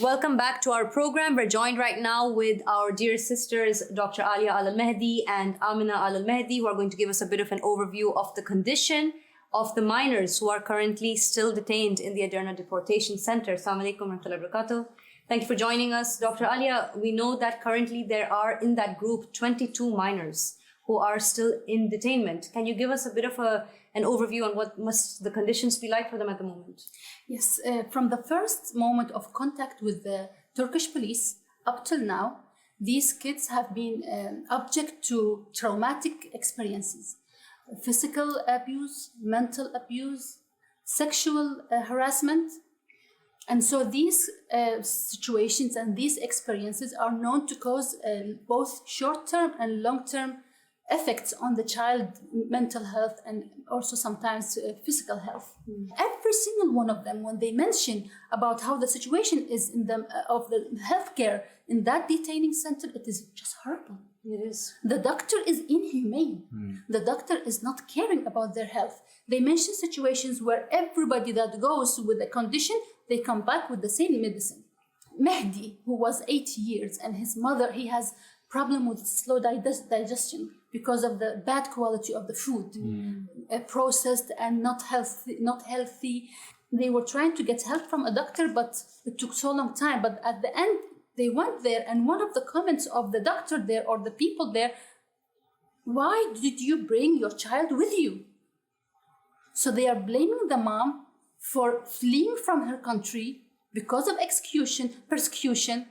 Welcome back to our program. We're joined right now with our dear sisters, Dr. Alia Al-Mahdi and Amina Al-Mahdi, who are going to give us a bit of an overview of the condition of the minors who are currently still detained in the Aderna Deportation Center. Assalamu alaikum wa rahmatullahi wa barakatuh. Thank you for joining us. Dr. Alia, we know that currently there are in that group 22 minors who are still in detainment. Can you give us a bit of an overview on what must the conditions be like for them at the moment? Yes, from the first moment of contact with the Turkish police up till now, these kids have been object to traumatic experiences, physical abuse, mental abuse, sexual harassment. And so these situations and these experiences are known to cause both short-term and long-term effects on the child mental health and also sometimes physical health. Every single one of them, when they mention about how the situation is in the of the healthcare in that detaining center, it is just horrible. It is. The doctor is inhumane. The doctor is not caring about their health. They mention situations where everybody that goes with a condition, they come back with the same medicine. Mahdi, who was 8 years, and his mother, he has problem with slow digestion because of the bad quality of the food, processed and not healthy. They were trying to get help from a doctor, but it took so long time. But at the end, they went there, and one of the comments of the doctor there or the people there, why did you bring your child with you? So they are blaming the mom for fleeing from her country because of persecution,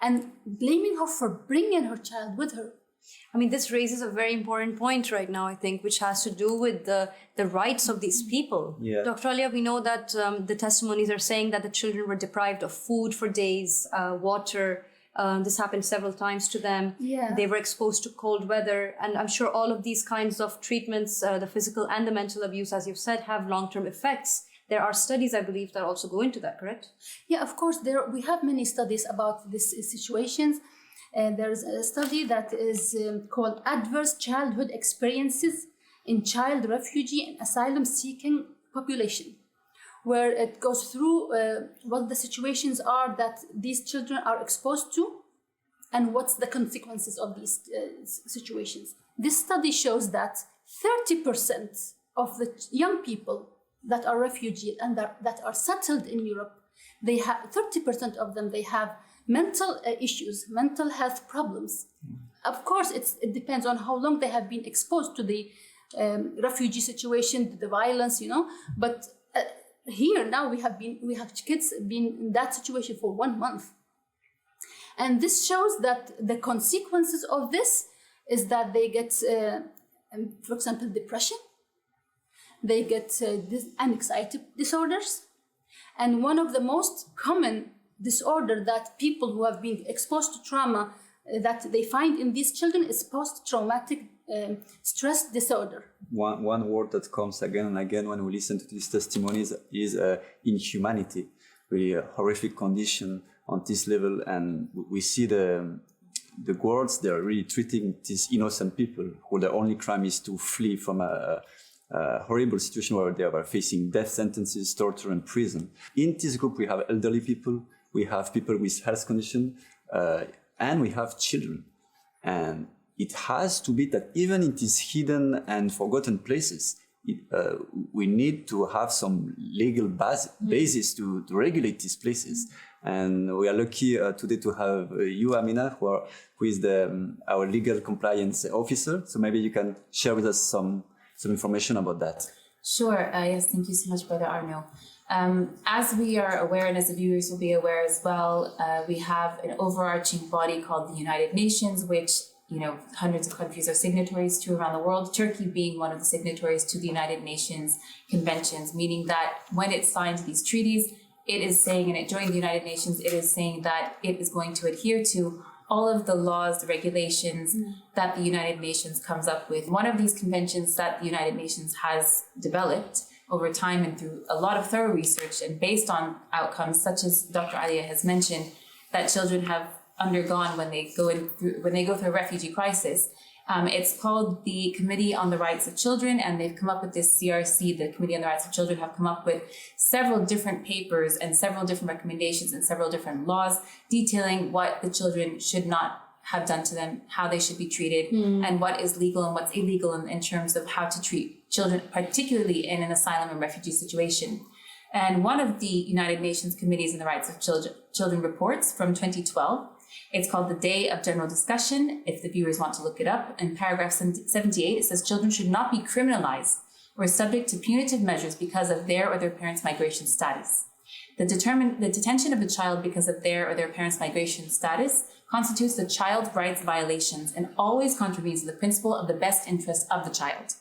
and blaming her for bringing her child with her. I mean, this raises a very important point right now, I think, which has to do with the rights of these people. Yeah. Dr. Alia, we know that the testimonies are saying that the children were deprived of food for days, water. This happened several times to them. Yeah. They were exposed to cold weather. And I'm sure all of these kinds of treatments, the physical and the mental abuse, as you've said, have long-term effects. There are studies, I believe, that also go into that, correct? Yeah, of course. We have many studies about these situations. There's a study that is called Adverse Childhood Experiences in Child Refugee and Asylum Seeking Population, where it goes through what the situations are that these children are exposed to and what's the consequences of these situations. This study shows that 30% of the young people that are refugees and that are settled in Europe, they have 30% of them, they have mental issues, mental health problems. Of course, it depends on how long they have been exposed to the refugee situation, the violence, But here now we have kids been in that situation for 1 month, and this shows that the consequences of this is that they get, for example, depression. They get anxiety disorders, and one of the most common disorder that people who have been exposed to trauma that they find in these children is post-traumatic stress disorder. One word that comes again and again when we listen to these testimonies is inhumanity. Really a horrific condition on this level, and we see the guards, they're really treating these innocent people who their only crime is to flee from a horrible situation where they are facing death sentences, torture, and prison. In this group, we have elderly people, we have people with health condition, and we have children. And it has to be that even in these hidden and forgotten places, we need to have some legal basis to regulate these places. And we are lucky today to have you, Amina, who is our legal compliance officer. So maybe you can share with us some information about that. Sure. Yes, thank you so much, Brother Arno. As we are aware, and as the viewers will be aware as well, we have an overarching body called the United Nations, which hundreds of countries are signatories to around the world, Turkey being one of the signatories to the United Nations conventions, meaning that when it signed these treaties, it is saying, and it joined the United Nations, it is saying that it is going to adhere to all of the laws, the regulations that the United Nations comes up with. One of these conventions that the United Nations has developed over time and through a lot of thorough research and based on outcomes such as Dr. Alia has mentioned, that children have undergone when they go through a refugee crisis, It's called the Committee on the Rights of Children, and they've come up with this CRC, the Committee on the Rights of Children, have come up with several different papers and several different recommendations and several different laws detailing what the children should not have done to them, how they should be treated, and what is legal and what's illegal in terms of how to treat children, particularly in an asylum and refugee situation. And one of the United Nations Committees on the Rights of Children reports from 2012, it's called the Day of General Discussion, if the viewers want to look it up. In paragraph 78, it says children should not be criminalized or subject to punitive measures because of their or their parents' migration status. The detention of a child because of their or their parents' migration status constitutes the child's rights violations and always contravenes the principle of the best interest of the child.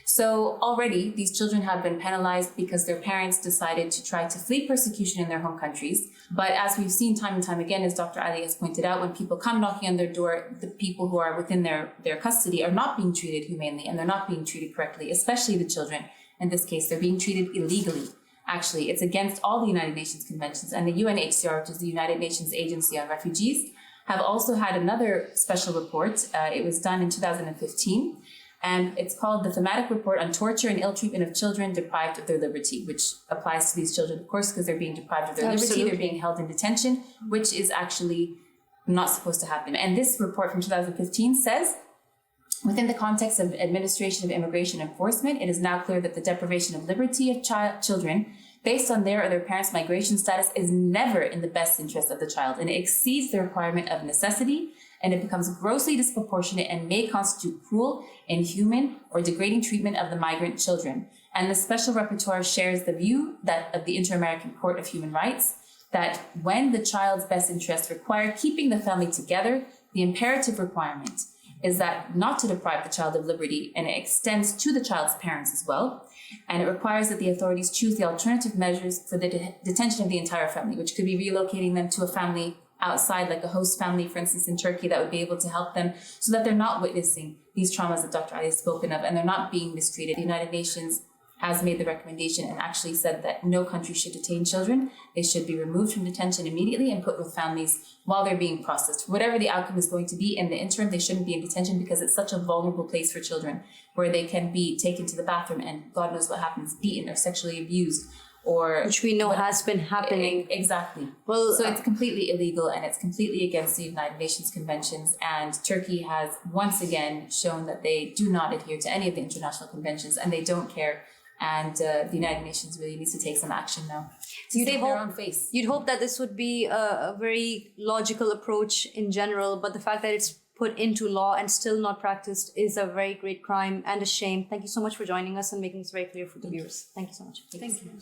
So already these children have been penalized because their parents decided to try to flee persecution in their home countries. But as we've seen time and time again, as Dr. Ali has pointed out, when people come knocking on their door, the people who are within their custody are not being treated humanely and they're not being treated correctly, especially the children. In this case, they're being treated illegally. Actually, it's against all the United Nations conventions, and the UNHCR, which is the United Nations Agency on Refugees, have also had another special report. It was done in 2015. And it's called the Thematic Report on Torture and Ill Treatment of Children Deprived of Their Liberty, which applies to these children, of course, because they're being deprived of their liberty, they're being held in detention, which is actually not supposed to happen. And this report from 2015 says, within the context of administration of immigration enforcement, it is now clear that the deprivation of liberty of children based on their or their parents' migration status is never in the best interest of the child, and it exceeds the requirement of necessity, and it becomes grossly disproportionate and may constitute cruel, inhuman, or degrading treatment of the migrant children. And the Special Rapporteur shares the view that of the Inter-American Court of Human Rights, that when the child's best interests require keeping the family together, the imperative requirement is that not to deprive the child of liberty, and it extends to the child's parents as well. And it requires that the authorities choose the alternative measures for the detention of the entire family, which could be relocating them to a family outside, like a host family, for instance, in Turkey, that would be able to help them so that they're not witnessing these traumas that Dr. Ali has spoken of, and they're not being mistreated. The United Nations has made the recommendation and actually said that no country should detain children. They should be removed from detention immediately and put with families while they're being processed. Whatever the outcome is going to be in the interim, they shouldn't be in detention because it's such a vulnerable place for children where they can be taken to the bathroom and God knows what happens, beaten or sexually abused. Or which we know has been happening. Exactly. Well, so it's completely illegal and it's completely against the United Nations conventions. And Turkey has once again shown that they do not adhere to any of the international conventions and they don't care. And the United Nations really needs to take some action now to save their own face. You'd hope that this would be a very logical approach in general, but the fact that it's put into law and still not practiced is a very great crime and a shame. Thank you so much for joining us and making this very clear for the viewers. Thank you so much. Thank you.